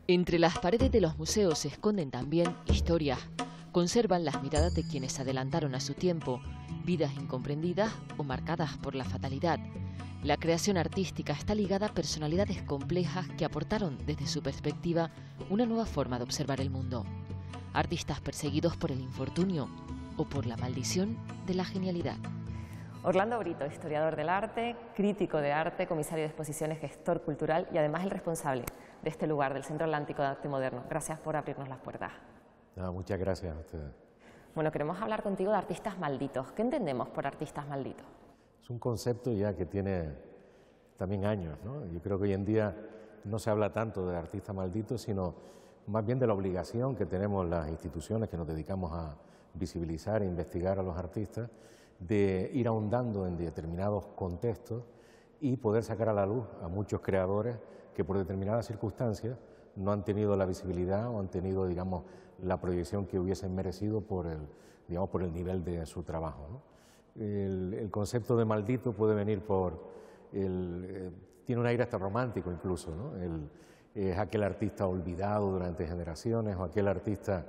Entre las paredes de los museos se esconden también historias. Conservan las miradas de quienes adelantaron a su tiempo, vidas incomprendidas o marcadas por la fatalidad. La creación artística está ligada a personalidades complejas que aportaron desde su perspectiva una nueva forma de observar el mundo. Artistas perseguidos por el infortunio o por la maldición de la genialidad. Orlando Brito, historiador del arte, crítico de arte, comisario de exposiciones, gestor cultural y además el responsable de este lugar, del Centro Atlántico de Arte Moderno. Gracias por abrirnos las puertas. Muchas gracias a ustedes. Bueno, queremos hablar contigo de artistas malditos. ¿Qué entendemos por artistas malditos? Es un concepto ya que tiene también años, ¿no? Yo creo que hoy en día no se habla tanto de artistas malditos, sino más bien de la obligación que tenemos las instituciones que nos dedicamos a visibilizar e investigar a los artistas, de ir ahondando en determinados contextos y poder sacar a la luz a muchos creadores que por determinadas circunstancias no han tenido la visibilidad o han tenido, digamos, la proyección que hubiesen merecido por el nivel de su trabajo, ¿no? El concepto de maldito puede venir tiene un aire hasta romántico incluso, ¿no? Es aquel artista olvidado durante generaciones o aquel artista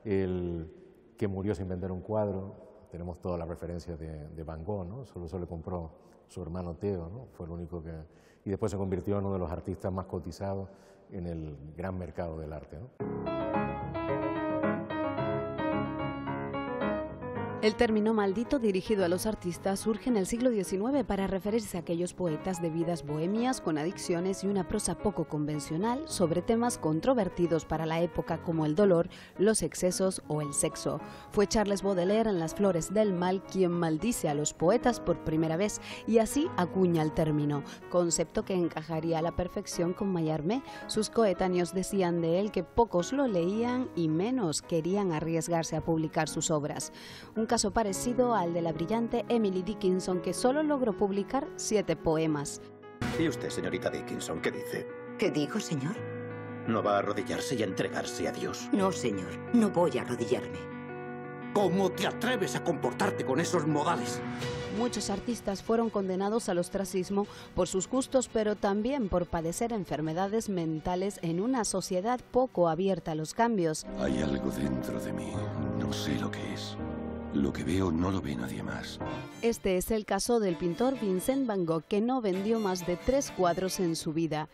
que murió sin vender un cuadro. Tenemos todas las referencias de Van Gogh, ¿no? Solo se le compró su hermano Theo, ¿no? Fue el único que... Y después se convirtió en uno de los artistas más cotizados en el gran mercado del arte, ¿no? El término maldito dirigido a los artistas surge en el siglo XIX para referirse a aquellos poetas de vidas bohemias con adicciones y una prosa poco convencional sobre temas controvertidos para la época como el dolor, los excesos o el sexo. Fue Charles Baudelaire en Las Flores del Mal quien maldice a los poetas por primera vez y así acuña el término, concepto que encajaría a la perfección con Mallarmé. Sus coetáneos decían de él que pocos lo leían y menos querían arriesgarse a publicar sus obras. Un caso parecido al de la brillante Emily Dickinson, que solo logró publicar 7 poemas. ¿Y usted, señorita Dickinson, qué dice? ¿Qué digo, señor? ¿No va a arrodillarse y a entregarse a Dios? No, señor. No voy a arrodillarme. ¿Cómo te atreves a comportarte con esos modales? Muchos artistas fueron condenados al ostracismo por sus gustos, pero también por padecer enfermedades mentales en una sociedad poco abierta a los cambios. Hay algo dentro de mí. No sé lo que es. Lo que veo no lo ve nadie más. Este es el caso del pintor Vincent Van Gogh, que no vendió más de 3 cuadros en su vida.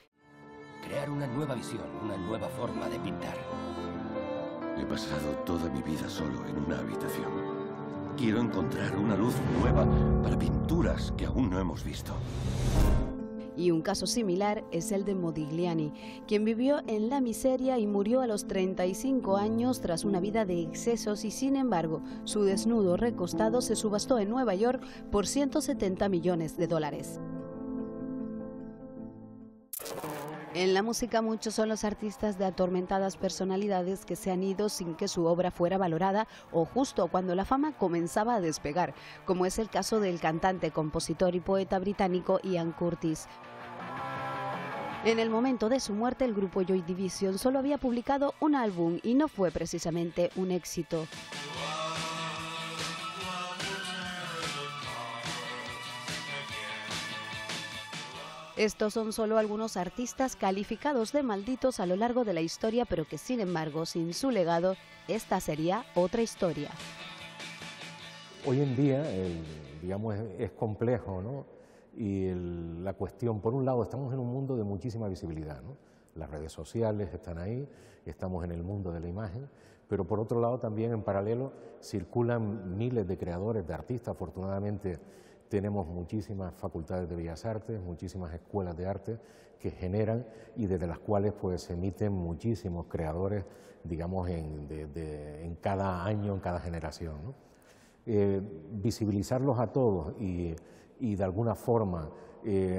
Crear una nueva visión, una nueva forma de pintar. He pasado toda mi vida solo en una habitación. Quiero encontrar una luz nueva para pinturas que aún no hemos visto. Y un caso similar es el de Modigliani, quien vivió en la miseria y murió a los 35 años tras una vida de excesos y, sin embargo, su desnudo recostado se subastó en Nueva York por $170 millones. En la música muchos son los artistas de atormentadas personalidades que se han ido sin que su obra fuera valorada o justo cuando la fama comenzaba a despegar, como es el caso del cantante, compositor y poeta británico Ian Curtis. En el momento de su muerte, el grupo Joy Division solo había publicado un álbum y no fue precisamente un éxito. Estos son solo algunos artistas calificados de malditos a lo largo de la historia, pero que sin embargo, sin su legado, esta sería otra historia. Hoy en día, digamos, es complejo, ¿no? Y la cuestión, por un lado, estamos en un mundo de muchísima visibilidad, ¿no? Las redes sociales están ahí, estamos en el mundo de la imagen, pero por otro lado también en paralelo circulan miles de creadores, de artistas. Afortunadamente tenemos muchísimas facultades de bellas artes, muchísimas escuelas de arte que generan y desde las cuales pues se emiten muchísimos creadores, digamos, en cada año, en cada generación, ¿no? Visibilizarlos a todos y de alguna forma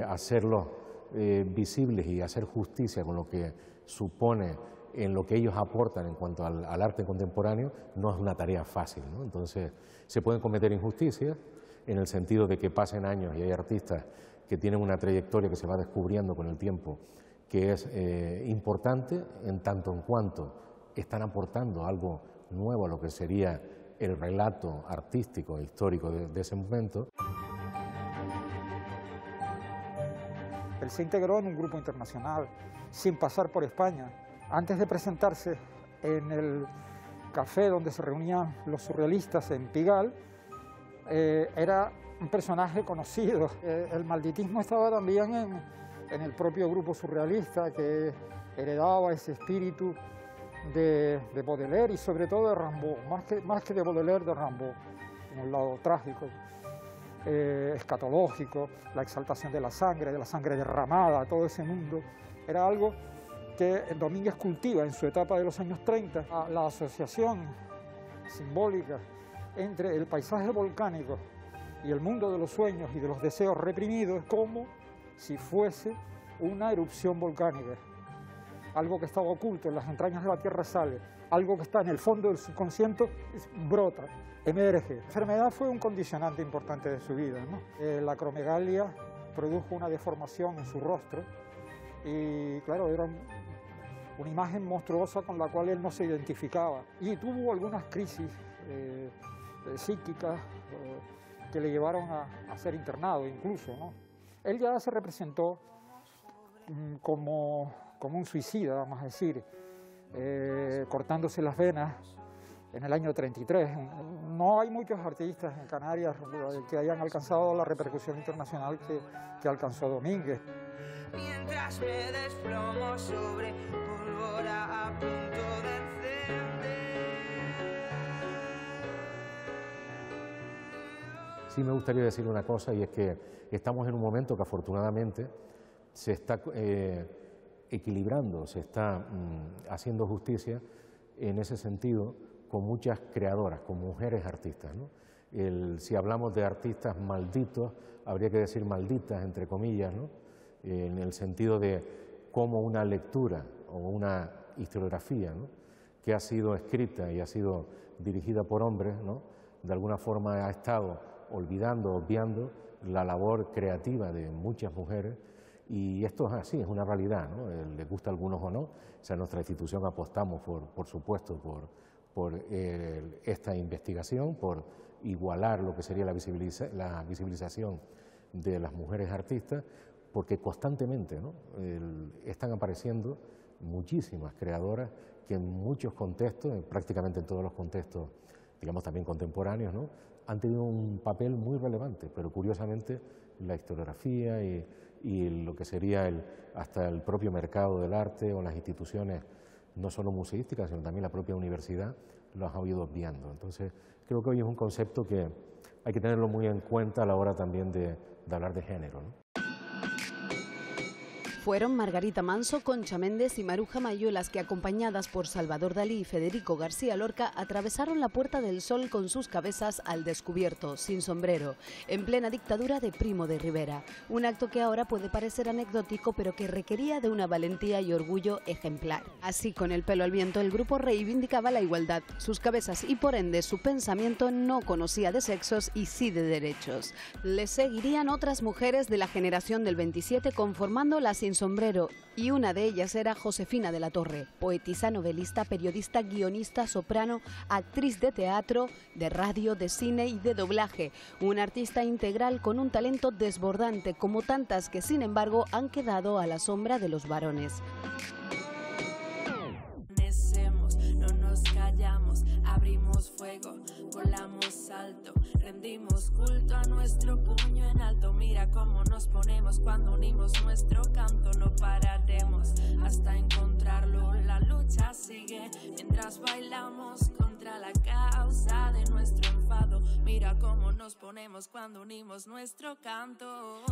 hacerlos visibles y hacer justicia con lo que supone en lo que ellos aportan en cuanto al arte contemporáneo no es una tarea fácil, ¿no? Entonces se pueden cometer injusticias en el sentido de que pasen años y hay artistas que tienen una trayectoria que se va descubriendo con el tiempo que es importante en tanto en cuanto están aportando algo nuevo a lo que sería el relato artístico e histórico de ese momento. Él se integró en un grupo internacional sin pasar por España Antes de presentarse en el café donde se reunían los surrealistas en Pigalle, era un personaje conocido. El malditismo estaba también en el propio grupo surrealista, que heredaba ese espíritu de Baudelaire y sobre todo de Rimbaud, más que de Baudelaire, de Rimbaud, en un lado trágico, escatológico, la exaltación de la sangre derramada, todo ese mundo. Era algo que Domínguez cultiva en su etapa de los años 30, la asociación simbólica entre el paisaje volcánico y el mundo de los sueños y de los deseos reprimidos, como si fuese una erupción volcánica. Algo que estaba oculto en las entrañas de la tierra sale, algo que está en el fondo del subconsciente brota, emerge. La enfermedad fue un condicionante importante de su vida, ¿no? La acromegalia produjo una deformación en su rostro y, claro, era una imagen monstruosa con la cual él no se identificaba. Y tuvo algunas crisis psíquicas que le llevaron a ser internado incluso, ¿no? Él ya se representó como un suicida, vamos a decir, cortándose las venas en el año 33. No hay muchos artistas en Canarias que hayan alcanzado la repercusión internacional que alcanzó Domínguez. Mientras me desplomo sobre pólvora a punto de encender. Sí me gustaría decir una cosa, y es que estamos en un momento que afortunadamente se está equilibrando, se está haciendo justicia en ese sentido con muchas creadoras, con mujeres artistas, ¿no? Si hablamos de artistas malditos, habría que decir malditas, entre comillas, ¿no? En el sentido de cómo una lectura o una historiografía, ¿no?, que ha sido escrita y ha sido dirigida por hombres, ¿no?, de alguna forma ha estado obviando la labor creativa de muchas mujeres, y esto es así, es una realidad, ¿no? Les gusta a algunos o no. O sea, en nuestra institución apostamos, por supuesto, por esta investigación, por igualar lo que sería la visibilización de las mujeres artistas, porque constantemente, ¿no?, están apareciendo muchísimas creadoras que en muchos contextos, prácticamente en todos los contextos, digamos también contemporáneos, ¿no?, han tenido un papel muy relevante, pero curiosamente la historiografía y lo que sería hasta el propio mercado del arte o las instituciones, no solo museísticas, sino también la propia universidad, los ha ido obviando. Entonces, creo que hoy es un concepto que hay que tenerlo muy en cuenta a la hora también de hablar de género, ¿no? Fueron Margarita Manso, Concha Méndez y Maruja Mayo las que, acompañadas por Salvador Dalí y Federico García Lorca, atravesaron la Puerta del Sol con sus cabezas al descubierto, sin sombrero, en plena dictadura de Primo de Rivera. Un acto que ahora puede parecer anecdótico, pero que requería de una valentía y orgullo ejemplar. Así, con el pelo al viento, el grupo reivindicaba la igualdad. Sus cabezas y, por ende, su pensamiento no conocía de sexos y sí de derechos. Le seguirían otras mujeres de la generación del 27 conformando la Sin Sombrero, y una de ellas era Josefina de la Torre, poetisa, novelista, periodista, guionista, soprano, actriz de teatro, de radio, de cine y de doblaje. Una artista integral con un talento desbordante, como tantas que sin embargo han quedado a la sombra de los varones. No nos callamos, abrimos fuego, volamos alto, rendimos culto a nuestro puño en alto. Mira cómo nos ponemos cuando unimos nuestro canto. No pararemos hasta encontrarlo. La lucha sigue mientras bailamos contra la causa de nuestro enfado. Mira cómo nos ponemos cuando unimos nuestro canto.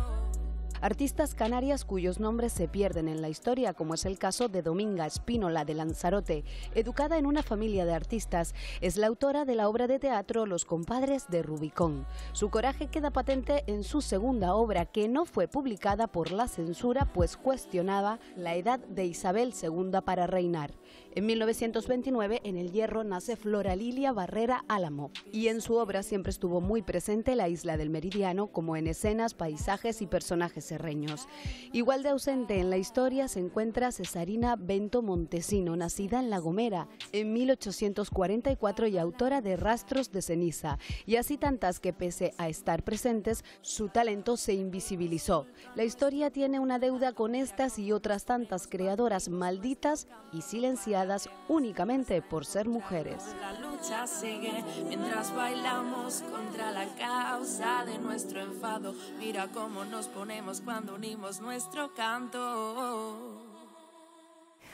Artistas canarias cuyos nombres se pierden en la historia, como es el caso de Dominga Espínola de Lanzarote. Educada en una familia de artistas, es la autora de la obra de teatro Los compadres de Rubicón. Su coraje queda patente en su segunda obra, que no fue publicada por la censura, pues cuestionaba la edad de Isabel II para reinar. En 1929, en El Hierro, nace Flora Lilia Barrera Álamo, y en su obra siempre estuvo muy presente la isla del Meridiano, como en escenas, paisajes y personajes cerreños. Igual de ausente en la historia se encuentra Cesarina Bento Montesino, nacida en La Gomera en 1844 y autora de Rastros de ceniza, y así tantas que pese a estar presentes, su talento se invisibilizó. La historia tiene una deuda con estas y otras tantas creadoras malditas y silenciadas únicamente por ser mujeres. La lucha sigue mientras bailamos contra la causa de nuestro enfado. Mira cómo nos ponemos cuando unimos nuestro canto.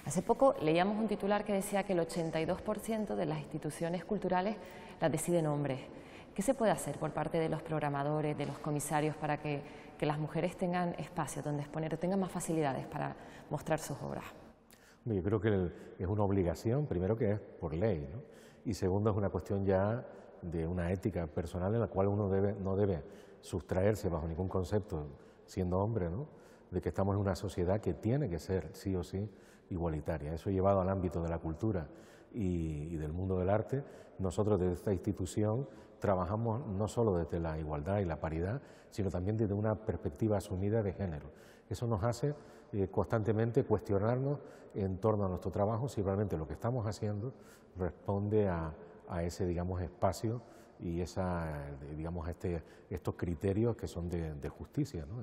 Hace poco leíamos un titular que decía que el 82% de las instituciones culturales las deciden hombres. ¿Qué se puede hacer por parte de los programadores, de los comisarios, para que las mujeres tengan espacio donde exponer, tengan más facilidades para mostrar sus obras? Yo creo que es una obligación, primero que es por ley, ¿no? Y segundo es una cuestión ya de una ética personal en la cual uno no debe sustraerse bajo ningún concepto, siendo hombre, ¿no?, de que estamos en una sociedad que tiene que ser sí o sí igualitaria. Eso llevado al ámbito de la cultura y del mundo del arte, nosotros desde esta institución trabajamos no solo desde la igualdad y la paridad, sino también desde una perspectiva asumida de género. Eso nos hace constantemente cuestionarnos en torno a nuestro trabajo si realmente lo que estamos haciendo responde a ese, digamos, espacio y estos criterios que son de justicia, ¿no?,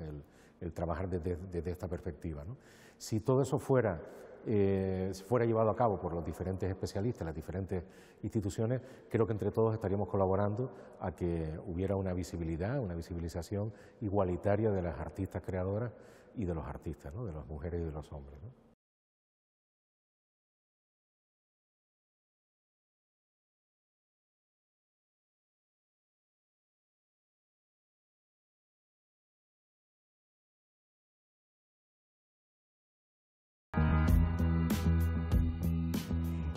el trabajar desde esta perspectiva, ¿no? Si todo eso fuera llevado a cabo por los diferentes especialistas, las diferentes instituciones, creo que entre todos estaríamos colaborando a que hubiera una visibilidad, una visibilización igualitaria de las artistas creadoras y de los artistas, ¿no?, de las mujeres y de los hombres, ¿no?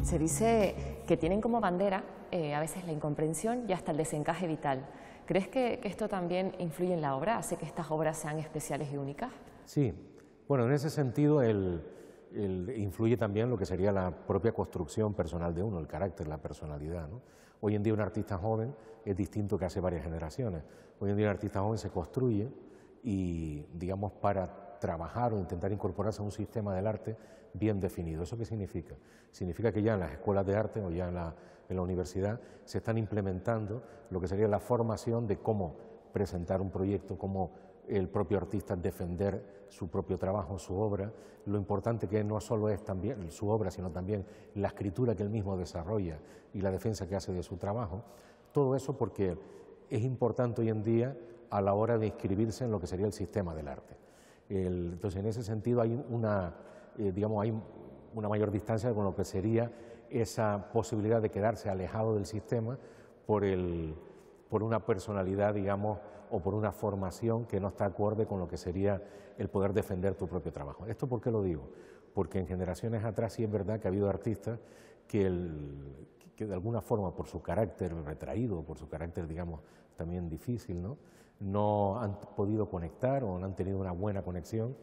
Se dice que tienen como bandera a veces la incomprensión y hasta el desencaje vital. ¿Crees que esto también influye en la obra, hace que estas obras sean especiales y únicas? Sí, bueno, en ese sentido influye también lo que sería la propia construcción personal de uno, el carácter, la personalidad, ¿no? Hoy en día un artista joven es distinto que hace varias generaciones. Hoy en día un artista joven se construye y, digamos, para trabajar o intentar incorporarse a un sistema del arte bien definido. ¿Eso qué significa? Significa que ya en las escuelas de arte o ya en la universidad se están implementando lo que sería la formación de cómo presentar un proyecto, cómo el propio artista defender su propio trabajo, su obra, lo importante que no solo es también su obra, sino también la escritura que él mismo desarrolla y la defensa que hace de su trabajo. Todo eso porque es importante hoy en día a la hora de inscribirse en lo que sería el sistema del arte. Entonces, en ese sentido hay hay una mayor distancia con lo que sería esa posibilidad de quedarse alejado del sistema por una personalidad, digamos, o por una formación que no está acorde con lo que sería el poder defender tu propio trabajo. ¿Esto por qué lo digo? Porque en generaciones atrás sí es verdad que ha habido artistas que de alguna forma, por su carácter retraído, por su carácter, digamos, también difícil, no han podido conectar o no han tenido una buena conexión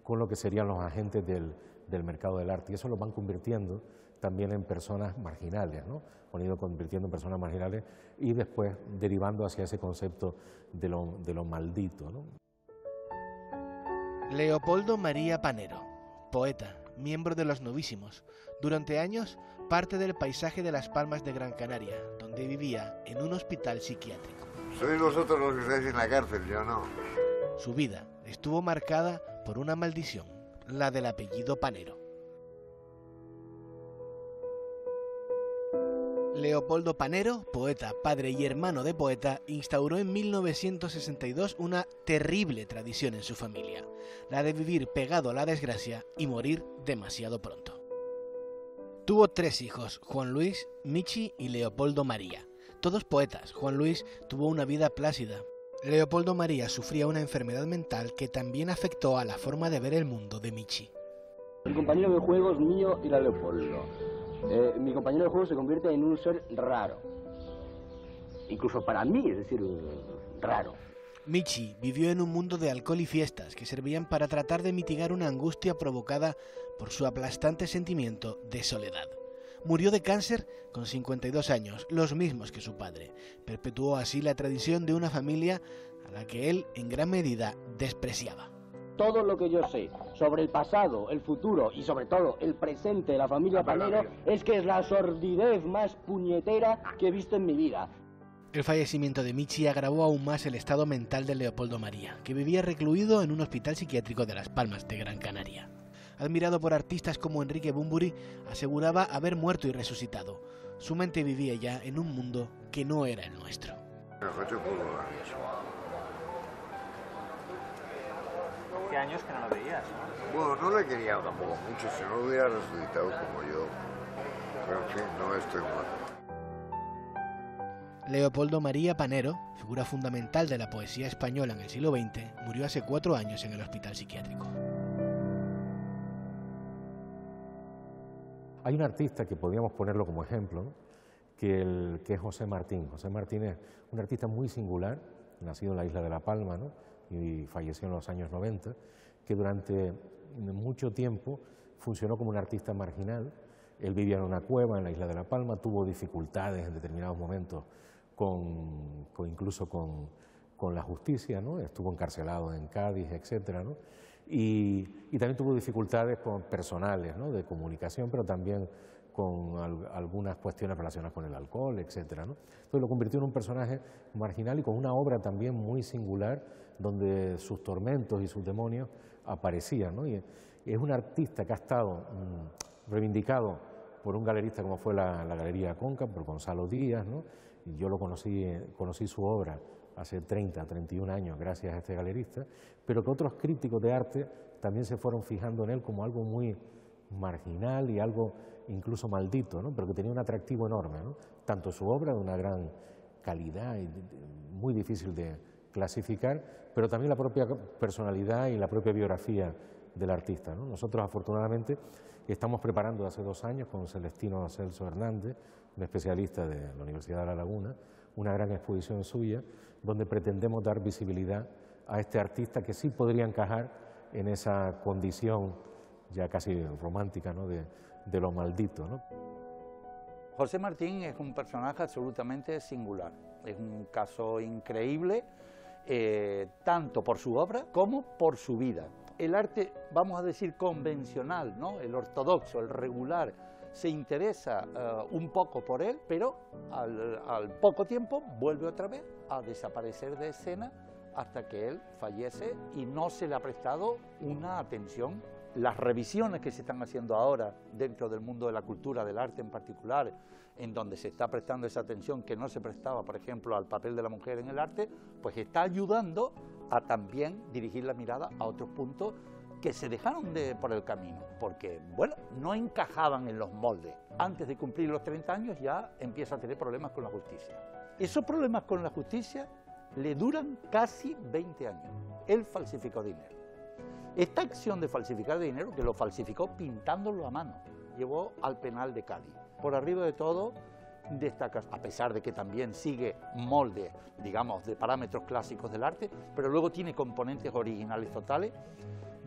con lo que serían los agentes del mercado del arte, y eso lo van convirtiendo también en personas marginales, ¿no? Han ido convirtiendo en personas marginales y después derivando hacia ese concepto de lo maldito, ¿no? Leopoldo María Panero, poeta, miembro de los Novísimos, durante años parte del paisaje de Las Palmas de Gran Canaria, donde vivía en un hospital psiquiátrico. Sois vosotros los que estáis en la cárcel, yo no. Su vida estuvo marcada por una maldición, la del apellido Panero. Leopoldo Panero, poeta, padre y hermano de poeta, instauró en 1962 una terrible tradición en su familia, la de vivir pegado a la desgracia y morir demasiado pronto. Tuvo 3 hijos, Juan Luis, Michi y Leopoldo María, todos poetas. Juan Luis tuvo una vida plácida. Leopoldo María sufría una enfermedad mental que también afectó a la forma de ver el mundo de Michi. El compañero de juegos mío era Leopoldo. Mi compañero de juego se convierte en un ser raro, incluso para mí, es decir, raro. Michi vivió en un mundo de alcohol y fiestas que servían para tratar de mitigar una angustia provocada por su aplastante sentimiento de soledad. Murió de cáncer con 52 años, los mismos que su padre. Perpetuó así la tradición de una familia a la que él en gran medida despreciaba. todo lo que yo sé sobre el pasado, el futuro y sobre todo el presente de la familia Panero es que es la sordidez más puñetera que he visto en mi vida. El fallecimiento de Michi agravó aún más el estado mental de Leopoldo María, que vivía recluido en un hospital psiquiátrico de Las Palmas de Gran Canaria. Admirado por artistas como Enrique Bunbury, aseguraba haber muerto y resucitado. Su mente vivía ya en un mundo que no era el nuestro. ¿Qué años que no lo veías? Bueno, no lo he querido tampoco mucho, si no lo hubiera resucitado como yo. Pero en fin, no estoy muerto. Leopoldo María Panero, figura fundamental de la poesía española en el siglo XX, murió hace 4 años en el hospital psiquiátrico. Hay un artista que podríamos ponerlo como ejemplo, ¿no? que es José Martín. José Martín es un artista muy singular, nacido en la isla de La Palma, ¿no? Y falleció en los años 90, que durante mucho tiempo funcionó como un artista marginal. Él vivía en una cueva en la isla de La Palma, tuvo dificultades en determinados momentos incluso con la justicia, ¿no? Estuvo encarcelado en Cádiz, etcétera, ¿no? Y también tuvo dificultades personales, ¿no? De comunicación, pero también con algunas cuestiones relacionadas con el alcohol, etcétera, ¿no? Entonces lo convirtió en un personaje marginal y con una obra también muy singular, donde sus tormentos y sus demonios aparecían, ¿no? Y es un artista que ha estado reivindicado por un galerista como fue la Galería Conca, por Gonzalo Díaz, ¿no? Y yo lo conocí su obra hace 30, 31 años gracias a este galerista, pero que otros críticos de arte también se fueron fijando en él como algo muy marginal y algo incluso maldito, ¿no? Pero que tenía un atractivo enorme, ¿no? Tanto su obra de una gran calidad y muy difícil de clasificar, pero también la propia personalidad y la propia biografía del artista, ¿no? Nosotros afortunadamente estamos preparando hace 2 años con Celestino Celso Hernández, un especialista de la Universidad de La Laguna, una gran exposición suya, donde pretendemos dar visibilidad a este artista que sí podría encajar en esa condición ya casi romántica, ¿no? de lo maldito, ¿no? José Martín es un personaje absolutamente singular, es un caso increíble, tanto por su obra como por su vida. El arte, vamos a decir, convencional, ¿no? El ortodoxo, el regular, se interesa un poco por él, pero al poco tiempo vuelve otra vez a desaparecer de escena hasta que él fallece y no se le ha prestado una atención. Las revisiones que se están haciendo ahora dentro del mundo de la cultura, del arte en particular, en donde se está prestando esa atención que no se prestaba, por ejemplo, al papel de la mujer en el arte, pues está ayudando a también dirigir la mirada a otros puntos que se dejaron por el camino, porque, bueno, no encajaban en los moldes. Antes de cumplir los 30 años ya empieza a tener problemas con la justicia. Esos problemas con la justicia le duran casi 20 años. Él falsificó dinero. Esta acción de falsificar dinero, que lo falsificó pintándolo a mano, llevó al penal de Cádiz. Por arriba de todo, destaca, a pesar de que también sigue moldes, digamos, de parámetros clásicos del arte, pero luego tiene componentes originales totales.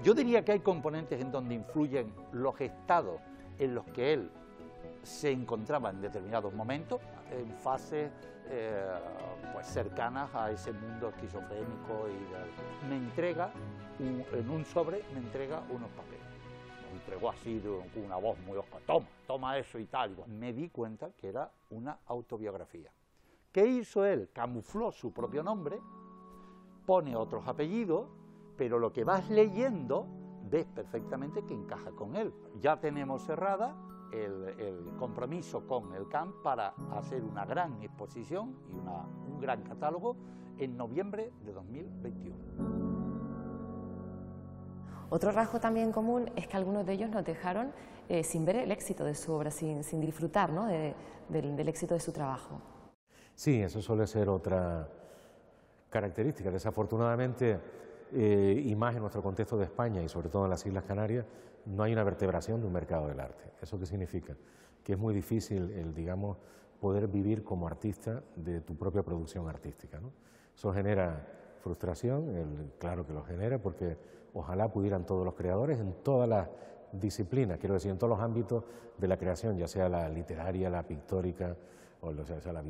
Yo diría que hay componentes en donde influyen los estados en los que él se encontraba en determinados momentos, en fases pues cercanas a ese mundo esquizofrénico. Y me entrega, en un sobre, me entrega unos papeles. Me entregó así, con una voz muy oscura, toma eso y tal. Me di cuenta que era una autobiografía. ¿Qué hizo él? Camufló su propio nombre, pone otros apellidos, pero lo que vas leyendo ves perfectamente que encaja con él. Ya tenemos cerrada el compromiso con el CAM para hacer una gran exposición y un gran catálogo en noviembre de 2021. Otro rasgo también común es que algunos de ellos nos dejaron sin ver el éxito de su obra, sin disfrutar, ¿no? del éxito de su trabajo. Sí, eso suele ser otra característica. Desafortunadamente, y más en nuestro contexto de España y sobre todo en las Islas Canarias, no hay una vertebración de un mercado del arte. ¿Eso qué significa? Que es muy difícil, digamos, poder vivir como artista de tu propia producción artística, ¿no? Eso genera frustración, claro que lo genera, porque ojalá pudieran todos los creadores en todas las disciplinas, quiero decir, en todos los ámbitos de la creación, ya sea la literaria, la pictórica o sea, la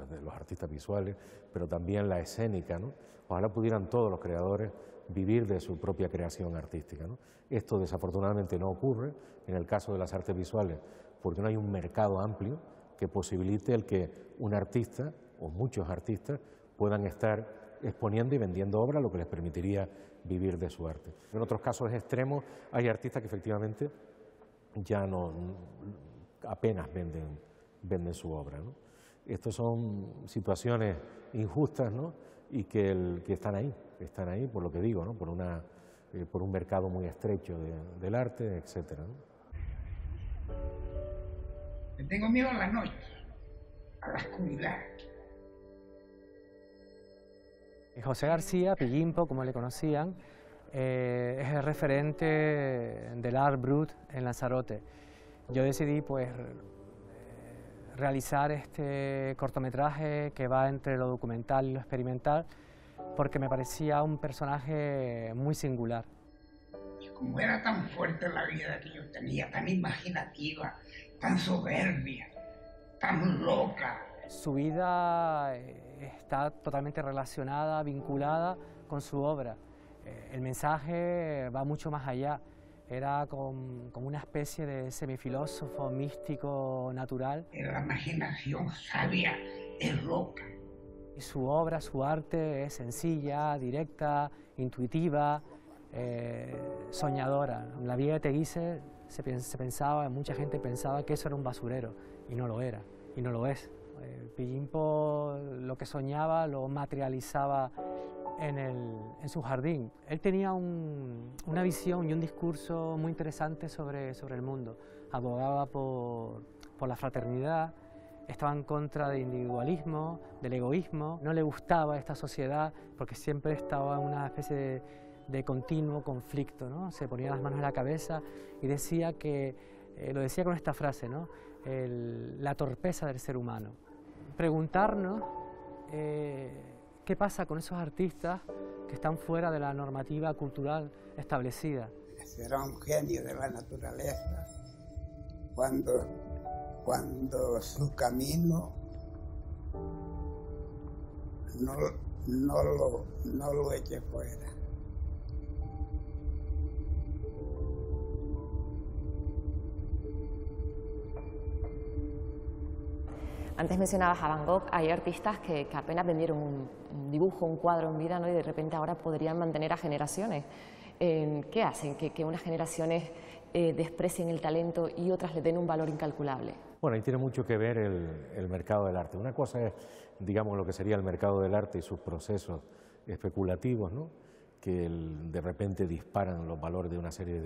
de los artistas visuales, pero también la escénica, ¿no? Ojalá pudieran todos los creadores vivir de su propia creación artística, ¿no? Esto desafortunadamente no ocurre en el caso de las artes visuales, porque no hay un mercado amplio que posibilite el que un artista o muchos artistas puedan estar exponiendo y vendiendo obras, lo que les permitiría vivir de su arte. En otros casos extremos hay artistas que efectivamente ya no apenas venden su obra, ¿no? Estas son situaciones injustas, ¿no? Y que están ahí por lo que digo, ¿no? Por un mercado muy estrecho del arte, etcétera, ¿no? Le tengo miedo a la noche, a la oscuridad. José García, Pillimpo, como le conocían, es el referente del Art Brut en Lanzarote. Yo decidí pues realizar este cortometraje que va entre lo documental y lo experimental porque me parecía un personaje muy singular. Y como era tan fuerte la vida que yo tenía, tan imaginativa, tan soberbia, tan loca. Su vida está totalmente relacionada, vinculada con su obra. El mensaje va mucho más allá. Era como una especie de semifilósofo, místico, natural. La imaginación sabia es loca. Y su obra, su arte es sencilla, directa, intuitiva, soñadora. La vida de Teguise se pensaba, mucha gente pensaba que eso era un basurero, y no lo era, y no lo es. Pillimpo lo que soñaba lo materializaba en su jardín. Él tenía una visión y un discurso muy interesante sobre el mundo. Abogaba por la fraternidad, estaba en contra del individualismo, del egoísmo. No le gustaba esta sociedad porque siempre estaba en una especie de continuo conflicto, ¿no? Se ponía las manos en la cabeza y decía que, lo decía con esta frase, ¿no? La torpeza del ser humano. Preguntarnos qué pasa con esos artistas que están fuera de la normativa cultural establecida. Era un genio de la naturaleza cuando su camino no lo eche fuera. Antes mencionabas a Van Gogh, hay artistas que apenas vendieron un dibujo, un cuadro en vida, ¿no? Y de repente ahora podrían mantener a generaciones. ¿Qué hacen? Que unas generaciones desprecien el talento y otras le den un valor incalculable. Bueno, ahí tiene mucho que ver el mercado del arte. Una cosa es, digamos, lo que sería el mercado del arte y sus procesos especulativos, ¿no? Que de repente disparan los valores de una serie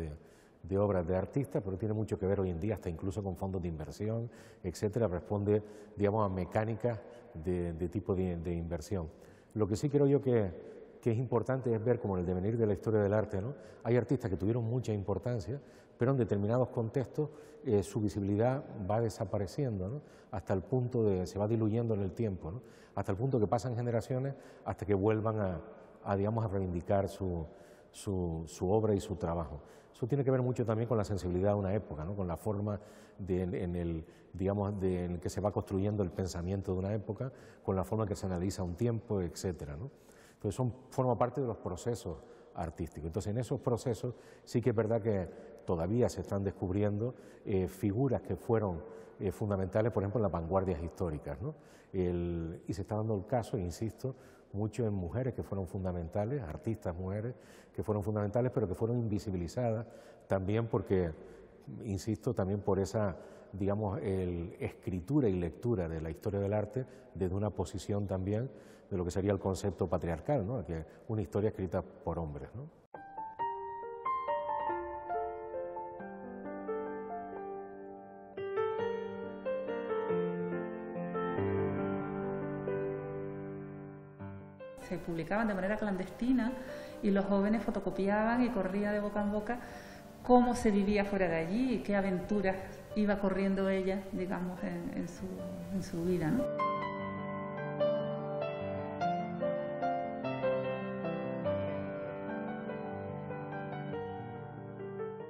de obras de artistas, pero tiene mucho que ver hoy en día, hasta incluso con fondos de inversión, etcétera, responde, digamos, a mecánicas de tipo de inversión. Lo que sí creo yo que es importante es ver como en el devenir de la historia del arte, ¿no? Hay artistas que tuvieron mucha importancia, pero en determinados contextos su visibilidad va desapareciendo, ¿no? Hasta el punto se va diluyendo en el tiempo, ¿no? Hasta el punto que pasan generaciones hasta que vuelvan digamos, a reivindicar su obra y su trabajo. Eso tiene que ver mucho también con la sensibilidad de una época, ¿no? Con la forma en que se va construyendo el pensamiento de una época, con la forma en que se analiza un tiempo, etcétera, ¿no? Entonces forma parte de los procesos artísticos. Entonces en esos procesos sí que es verdad que todavía se están descubriendo figuras que fueron fundamentales, por ejemplo, en las vanguardias históricas, ¿no? Y se está dando el caso, insisto, mucho en mujeres que fueron fundamentales, artistas mujeres que fueron fundamentales, pero que fueron invisibilizadas también porque, insisto, también por esa, digamos, escritura y lectura de la historia del arte desde una posición también de lo que sería el concepto patriarcal, ¿no? Que una historia escrita por hombres, ¿no? Se publicaban de manera clandestina y los jóvenes fotocopiaban y corría de boca en boca cómo se vivía fuera de allí y qué aventuras iba corriendo ella, digamos, en su vida, ¿no?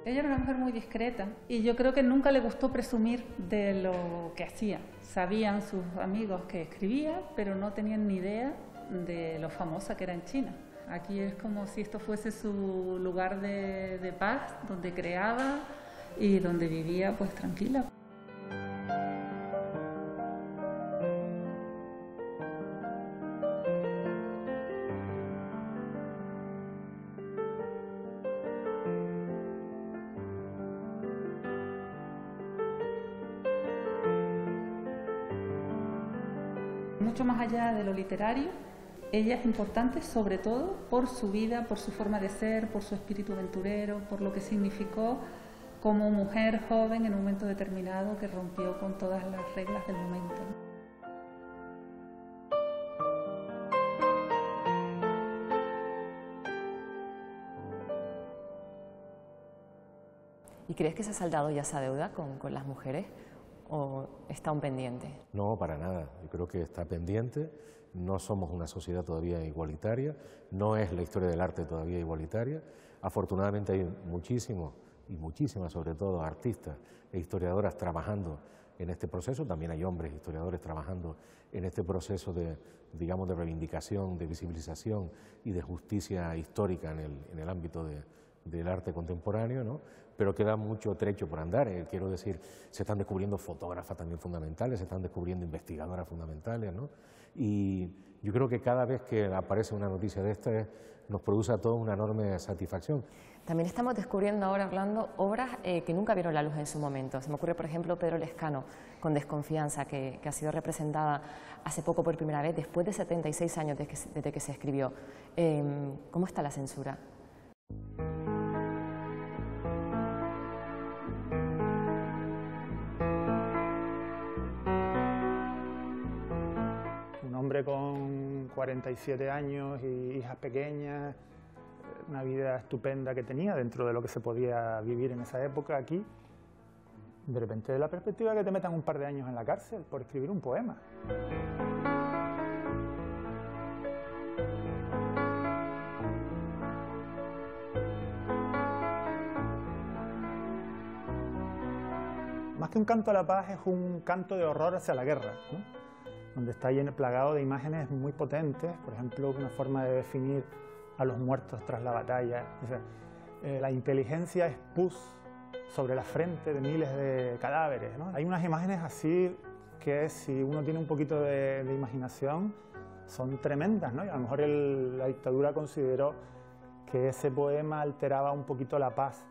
Ella era una mujer muy discreta y yo creo que nunca le gustó presumir de lo que hacía. Sabían sus amigos que escribía, pero no tenían ni idea de lo famosa que era en China. Aquí es como si esto fuese su lugar de paz, donde creaba y donde vivía pues tranquila. Mucho más allá de lo literario, ella es importante sobre todo por su vida, por su forma de ser, por su espíritu aventurero, por lo que significó como mujer joven en un momento determinado que rompió con todas las reglas del momento. ¿Y crees que se ha saldado ya esa deuda con las mujeres o está aún pendiente? No, para nada. Yo creo que está pendiente. No somos una sociedad todavía igualitaria, no es la historia del arte todavía igualitaria. Afortunadamente hay muchísimos, y muchísimas sobre todo, artistas e historiadoras trabajando en este proceso. También hay hombres historiadores trabajando en este proceso de, digamos, de reivindicación, de visibilización y de justicia histórica en el ámbito del arte contemporáneo, ¿no? Pero queda mucho trecho por andar. Quiero decir, se están descubriendo fotógrafas también fundamentales, se están descubriendo investigadoras fundamentales, ¿no? Y yo creo que cada vez que aparece una noticia de esta nos produce a todos una enorme satisfacción. También estamos descubriendo ahora, Orlando, obras que nunca vieron la luz en su momento. Se me ocurre, por ejemplo, Pedro Lescano, con Desconfianza, que ha sido representada hace poco por primera vez, después de 76 años desde que se escribió. ¿Cómo está la censura? Con 47 años y hijas pequeñas, una vida estupenda que tenía dentro de lo que se podía vivir en esa época aquí, de repente la perspectiva de que te metan un par de años en la cárcel por escribir un poema. Más que un canto a la paz es un canto de horror hacia la guerra, ¿no? Donde está lleno, plagado de imágenes muy potentes, por ejemplo, una forma de definir a los muertos tras la batalla. O sea, la inteligencia es pus sobre la frente de miles de cadáveres, ¿no? Hay unas imágenes así que, si uno tiene un poquito de imaginación, son tremendas, ¿no? Y a lo mejor la dictadura consideró que ese poema alteraba un poquito la paz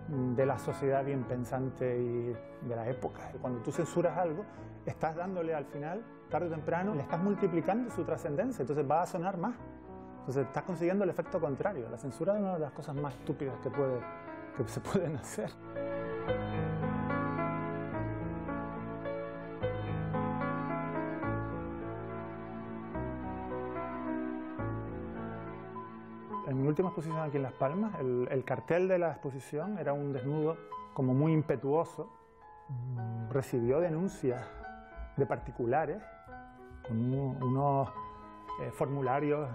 de la sociedad bien pensante y de la época. Cuando tú censuras algo, estás dándole al final, tarde o temprano, le estás multiplicando su trascendencia, entonces va a sonar más. Entonces estás consiguiendo el efecto contrario. La censura es una de las cosas más estúpidas que se pueden hacer. En mi última exposición aquí en Las Palmas, el cartel de la exposición era un desnudo como muy impetuoso. Recibió denuncias de particulares con unos formularios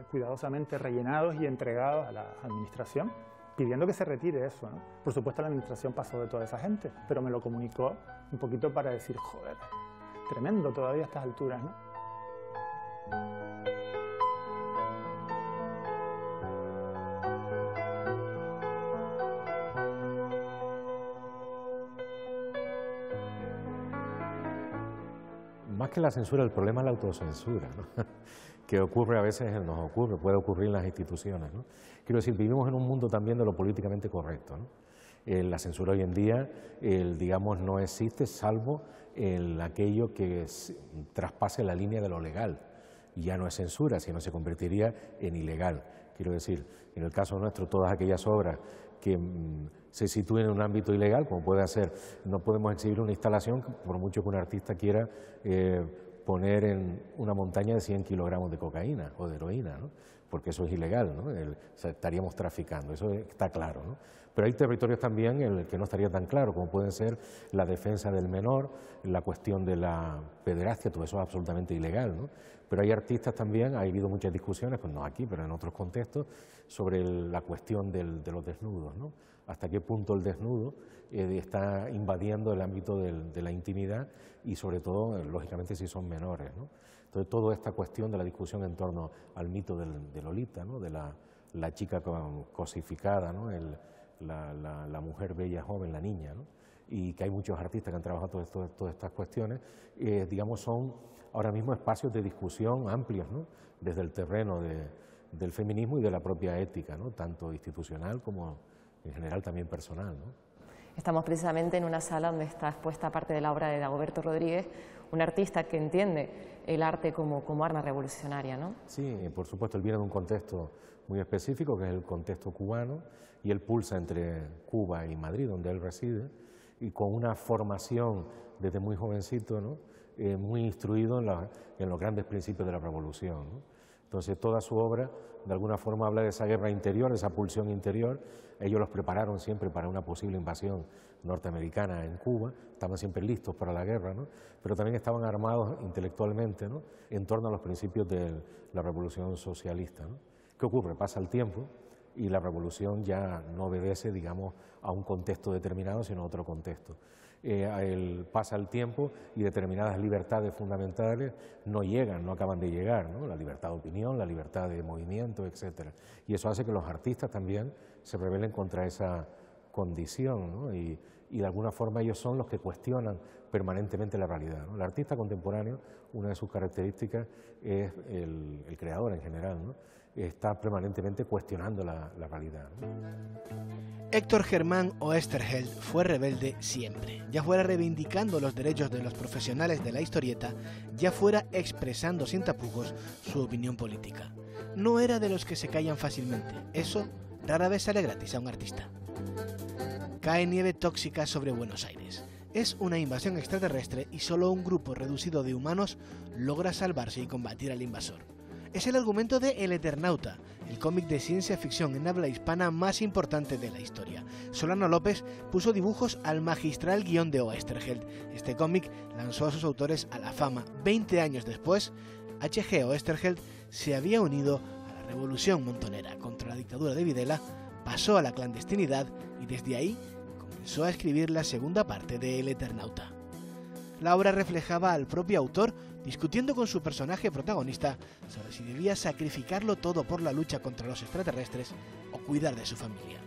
cuidadosamente rellenados y entregados a la administración, pidiendo que se retire eso, ¿no? Por supuesto la administración pasó de toda esa gente, pero me lo comunicó un poquito para decir, joder, tremendo todavía a estas alturas, ¿no? Más que la censura, el problema es la autocensura, ¿no? Que ocurre a veces, puede ocurrir en las instituciones, ¿no? Quiero decir, vivimos en un mundo también de lo políticamente correcto, ¿no? La censura hoy en día, digamos, no existe salvo aquello que traspase la línea de lo legal. Y ya no es censura, sino se convertiría en ilegal. Quiero decir, en el caso nuestro, todas aquellas obras que se sitúen en un ámbito ilegal, como puede ser, no podemos exhibir una instalación, por mucho que un artista quiera poner en una montaña de 100 kilogramos de cocaína o de heroína, ¿no? Porque eso es ilegal, ¿no? O sea, estaríamos traficando, eso está claro, ¿no? Pero hay territorios también en los que no estaría tan claro, como pueden ser la defensa del menor, la cuestión de la pederastia, todo eso es absolutamente ilegal, ¿no? Pero hay artistas también, ha habido muchas discusiones, pues no aquí, pero en otros contextos, sobre la cuestión de los desnudos, ¿no? Hasta qué punto el desnudo está invadiendo el ámbito de la intimidad y sobre todo, lógicamente, si son menores, ¿no? Entonces, toda esta cuestión de la discusión en torno al mito de Lolita, ¿no? De la chica cosificada, ¿no? La mujer bella, joven, la niña, ¿no? Y que hay muchos artistas que han trabajado todas estas cuestiones, digamos, son ahora mismo espacios de discusión amplios, ¿no? Desde el terreno del feminismo y de la propia ética, ¿no? Tanto institucional como en general también personal, ¿no? Estamos precisamente en una sala donde está expuesta parte de la obra de Dagoberto Rodríguez, un artista que entiende el arte como arma revolucionaria, ¿no? Sí, por supuesto, él viene de un contexto muy específico, que es el contexto cubano, y él pulsa entre Cuba y Madrid, donde él reside, y con una formación desde muy jovencito, ¿no? Muy instruido en los grandes principios de la revolución, ¿no? Entonces, toda su obra, de alguna forma, habla de esa guerra interior, de esa pulsión interior. Ellos los prepararon siempre para una posible invasión norteamericana en Cuba, estaban siempre listos para la guerra, ¿no? Pero también estaban armados intelectualmente, ¿no? En torno a los principios de la revolución socialista, ¿no? ¿Qué ocurre? Pasa el tiempo y la revolución ya no obedece, digamos, a un contexto determinado, sino a otro contexto. Pasa el tiempo y determinadas libertades fundamentales no llegan, no acaban de llegar, ¿no? La libertad de opinión, la libertad de movimiento, etc. Y eso hace que los artistas también se rebelen contra esa condición, ¿no? Y de alguna forma ellos son los que cuestionan permanentemente la realidad, ¿no? El artista contemporáneo, una de sus características es el creador en general, ¿no? Está permanentemente cuestionando la realidad, ¿no? Héctor Germán Oesterheld fue rebelde siempre, ya fuera reivindicando los derechos de los profesionales de la historieta, ya fuera expresando sin tapujos su opinión política. No era de los que se callan fácilmente, eso rara vez sale gratis a un artista. Cae nieve tóxica sobre Buenos Aires. Es una invasión extraterrestre y solo un grupo reducido de humanos logra salvarse y combatir al invasor. Es el argumento de El Eternauta, el cómic de ciencia ficción en habla hispana más importante de la historia. Solano López puso dibujos al magistral guión de Oesterheld. Este cómic lanzó a sus autores a la fama. 20 años después, H.G. Oesterheld se había unido a la revolución montonera contra la dictadura de Videla, pasó a la clandestinidad y desde ahí comenzó a escribir la segunda parte de El Eternauta. La obra reflejaba al propio autor discutiendo con su personaje protagonista sobre si debía sacrificarlo todo por la lucha contra los extraterrestres o cuidar de su familia.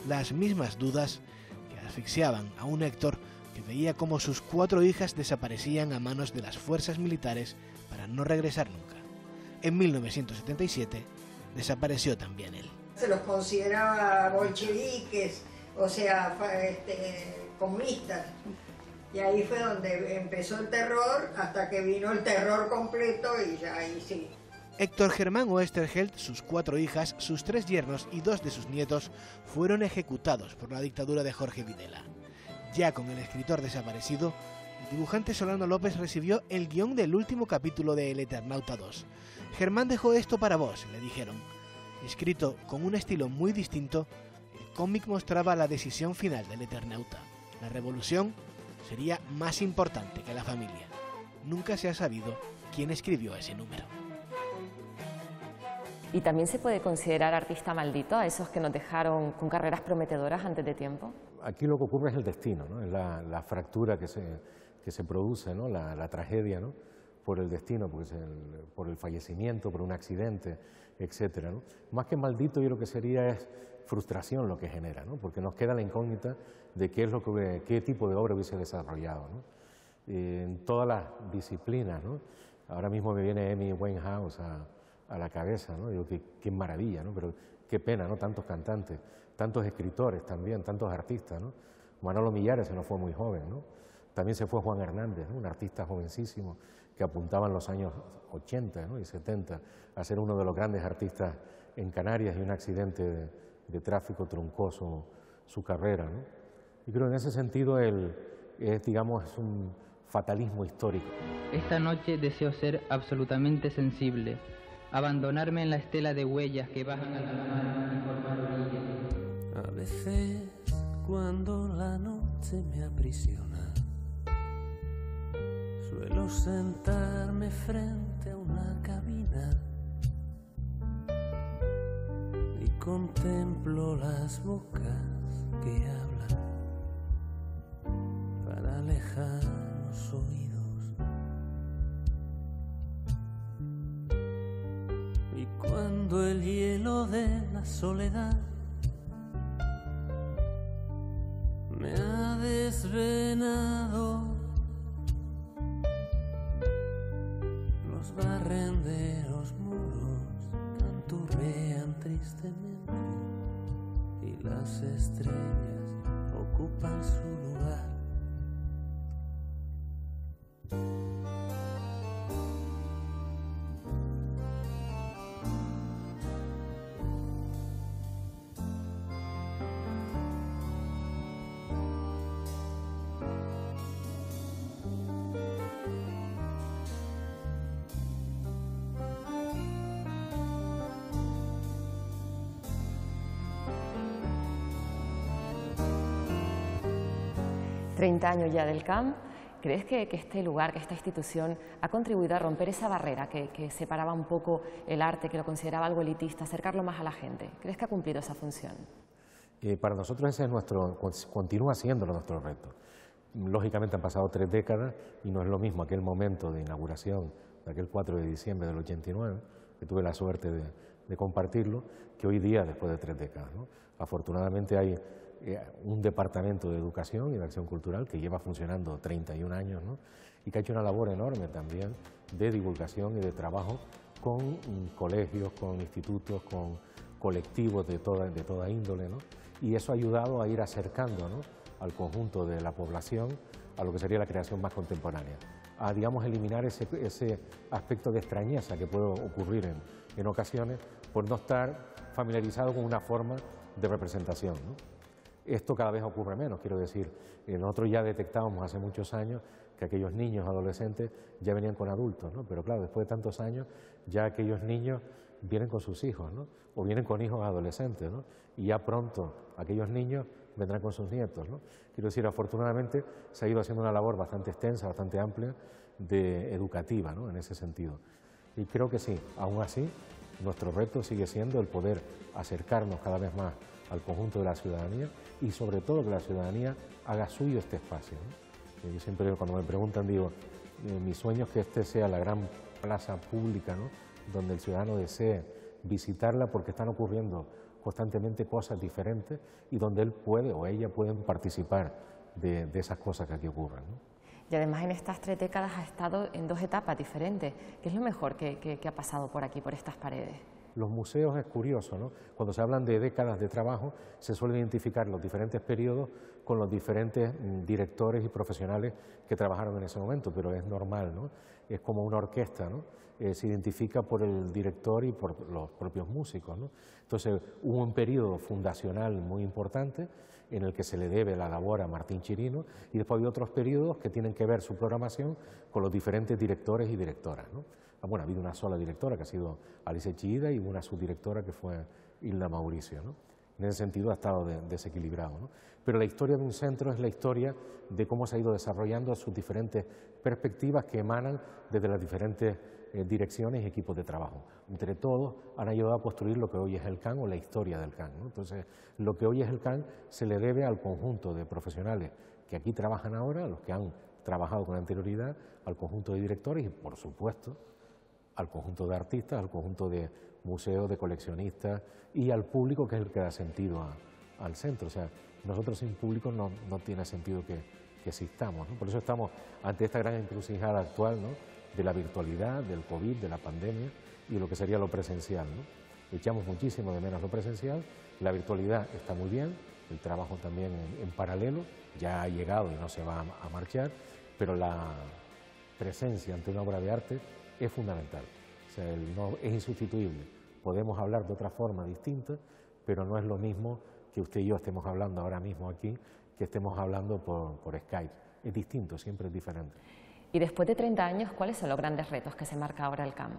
Las mismas dudas que asfixiaban a un Héctor que veía cómo sus 4 hijas desaparecían a manos de las fuerzas militares para no regresar nunca. En 1977 desapareció también él. Se los consideraba bolcheviques, o sea, comunistas. Y ahí fue donde empezó el terror, hasta que vino el terror completo y ya ahí sí. Héctor Germán Oesterheld, sus 4 hijas, sus 3 yernos y 2 de sus nietos fueron ejecutados por la dictadura de Jorge Videla. Ya con el escritor desaparecido, el dibujante Solano López recibió el guión del último capítulo de El Eternauta 2. Germán dejó esto para vos, le dijeron. Escrito con un estilo muy distinto, el cómic mostraba la decisión final del Eternauta. La revolución sería más importante que la familia. Nunca se ha sabido quién escribió ese número. ¿Y también se puede considerar artista maldito a esos que nos dejaron con carreras prometedoras antes de tiempo? Aquí lo que ocurre es el destino, ¿no? Es la fractura que se produce, ¿no? La tragedia, ¿no? Por el destino, por el fallecimiento, por un accidente, etcétera, ¿no? Más que maldito, yo lo que sería es frustración lo que genera, ¿no? Porque nos queda la incógnita de qué tipo de obra hubiese desarrollado, ¿no? En todas las disciplinas, ¿no? Ahora mismo me viene Amy Winehouse a la cabeza, ¿no? Digo, qué maravilla, ¿no? Pero qué pena, ¿no? Tantos cantantes, tantos escritores también, tantos artistas, ¿no? Manolo Millares se nos fue muy joven, ¿no? También se fue Juan Hernández, ¿no? Un artista jovencísimo que apuntaba en los años 80, ¿no? Y 70 a ser uno de los grandes artistas en Canarias, y un accidente de tráfico truncó su carrera, ¿no? Y creo que en ese sentido es un fatalismo histórico. Esta noche deseo ser absolutamente sensible, abandonarme en la estela de huellas que bajan al mar y formar orillas. A veces, cuando la noche me aprisiona, suelo sentarme frente a una cabina y contemplo las bocas que hablan para alejar los oídos. Y cuando el hielo de la soledad me ha desvenado, los barrenderos muros canturrean tristemente y las estrellas ocupan su lugar. ...30 años ya del CAM, ¿crees que este lugar, que esta institución ha contribuido a romper esa barrera que separaba un poco el arte, que lo consideraba algo elitista, acercarlo más a la gente? ¿Crees que ha cumplido esa función? Para nosotros ese es continúa siendo nuestro reto. Lógicamente han pasado 3 décadas y no es lo mismo aquel momento de inauguración, de aquel 4 de diciembre del 89, que tuve la suerte de compartirlo, que hoy día, después de 3 décadas, ¿no? Afortunadamente hay un departamento de educación y de acción cultural que lleva funcionando 31 años, ¿no? Y que ha hecho una labor enorme también de divulgación y de trabajo con colegios, con institutos, con colectivos de toda índole, ¿no? Y eso ha ayudado a ir acercando, ¿no?, al conjunto de la población a lo que sería la creación más contemporánea, a, digamos, eliminar ese aspecto de extrañeza que puede ocurrir en ocasiones por no estar familiarizado con una forma de representación, ¿no? Esto cada vez ocurre menos, quiero decir, nosotros ya detectábamos hace muchos años que aquellos niños, adolescentes, ya venían con adultos, ¿no? Pero claro, después de tantos años, ya aquellos niños vienen con sus hijos, ¿no? O vienen con hijos adolescentes, ¿no? Y ya pronto aquellos niños vendrán con sus nietos, ¿no? Quiero decir, afortunadamente se ha ido haciendo una labor bastante extensa, bastante amplia, educativa, ¿no?, en ese sentido. Y creo que sí, aún así, nuestro reto sigue siendo el poder acercarnos cada vez más al conjunto de la ciudadanía y sobre todo que la ciudadanía haga suyo este espacio, ¿no? Yo siempre, cuando me preguntan, digo, mi sueño es que este sea la gran plaza pública, ¿no?, donde el ciudadano desee visitarla porque están ocurriendo constantemente cosas diferentes y donde él puede o ella pueden participar de esas cosas que aquí ocurren, ¿no? Y además en estas 3 décadas ha estado en 2 etapas diferentes. ¿Qué es lo mejor que ha pasado por aquí, por estas paredes? Los museos es curioso, ¿no? Cuando se hablan de décadas de trabajo, se suelen identificar los diferentes periodos con los diferentes directores y profesionales que trabajaron en ese momento, pero es normal, ¿no? Es como una orquesta, ¿no? Se identifica por el director y por los propios músicos, ¿no? Entonces, hubo un periodo fundacional muy importante en el que se le debe la labor a Martín Chirino y después hay otros periodos que tienen que ver su programación con los diferentes directores y directoras, ¿no? Bueno, ha habido una sola directora que ha sido Alice Chillida y una subdirectora que fue Hilda Mauricio, ¿no? En ese sentido ha estado desequilibrado, ¿no? Pero la historia de un centro es la historia de cómo se ha ido desarrollando sus diferentes perspectivas que emanan desde las diferentes direcciones y equipos de trabajo. Entre todos han ayudado a construir lo que hoy es el CAN o la historia del CAN, ¿no? Entonces, lo que hoy es el CAN se le debe al conjunto de profesionales que aquí trabajan ahora, a los que han trabajado con anterioridad, al conjunto de directores y, por supuesto, al conjunto de artistas, al conjunto de museos, de coleccionistas y al público, que es el que da sentido al centro. O sea, nosotros sin público no tiene sentido que existamos, ¿no? Por eso estamos ante esta gran encrucijada actual, ¿no?, de la virtualidad, del COVID, de la pandemia y lo que sería lo presencial, ¿no? Echamos muchísimo de menos lo presencial, la virtualidad está muy bien, el trabajo también en paralelo, ya ha llegado y no se va a marchar, pero la presencia ante una obra de arte es fundamental, o sea, es insustituible. Podemos hablar de otra forma distinta, pero no es lo mismo que usted y yo estemos hablando ahora mismo aquí, que estemos hablando por Skype. Es distinto, siempre es diferente. Y después de 30 años, ¿cuáles son los grandes retos que se marca ahora el CAM?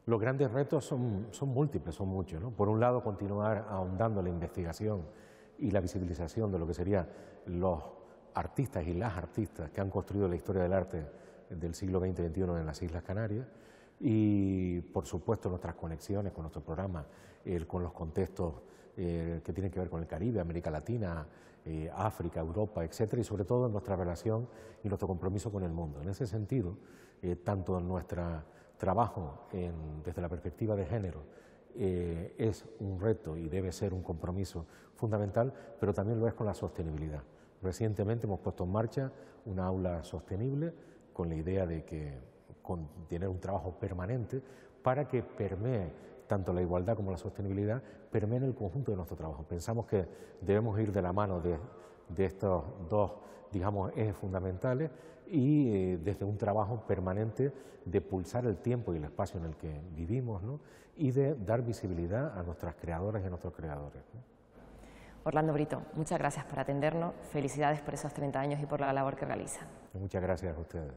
Los grandes retos son múltiples, son muchos, ¿no? Por un lado, continuar ahondando la investigación y la visibilización de lo que serían los artistas y las artistas que han construido la historia del arte del siglo XX y XXI en las Islas Canarias. Y, por supuesto, nuestras conexiones con nuestro programa, con los contextos que tienen que ver con el Caribe, América Latina, África, Europa, etcétera, y sobre todo nuestra relación y nuestro compromiso con el mundo. En ese sentido, tanto nuestro trabajo desde la perspectiva de género es un reto y debe ser un compromiso fundamental, pero también lo es con la sostenibilidad. Recientemente hemos puesto en marcha una aula sostenible con la idea de tener un trabajo permanente para que permee tanto la igualdad como la sostenibilidad, permeen el conjunto de nuestro trabajo. Pensamos que debemos ir de la mano de estos dos, digamos, ejes fundamentales y desde un trabajo permanente de pulsar el tiempo y el espacio en el que vivimos, ¿no? Y de dar visibilidad a nuestras creadoras y a nuestros creadores, ¿no? Orlando Brito, muchas gracias por atendernos, felicidades por esos 30 años y por la labor que realizan. Muchas gracias a ustedes.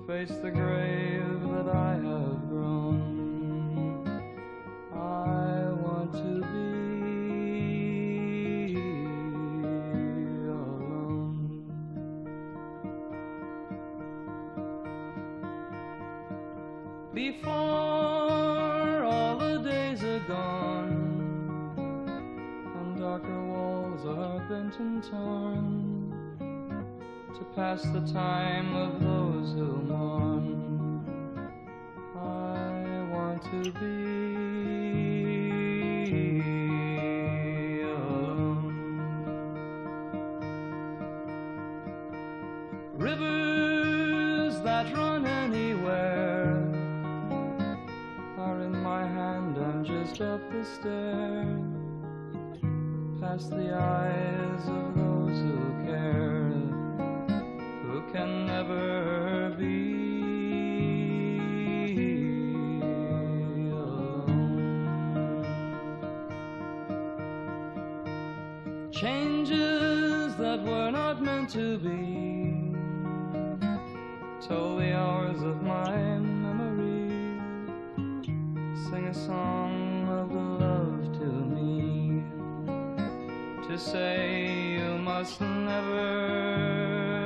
Face the grave that I have grown. I want to be alone. Before all the days are gone and darker walls are bent and torn, to pass the time of those who mourn, I want to be alone. Rivers that run anywhere are in my hand, I'm just up the stair, past the eyes of those who care, who can never be alone. Changes that were not meant to be told the hours of my memory, sing a song of love to me, to say you must never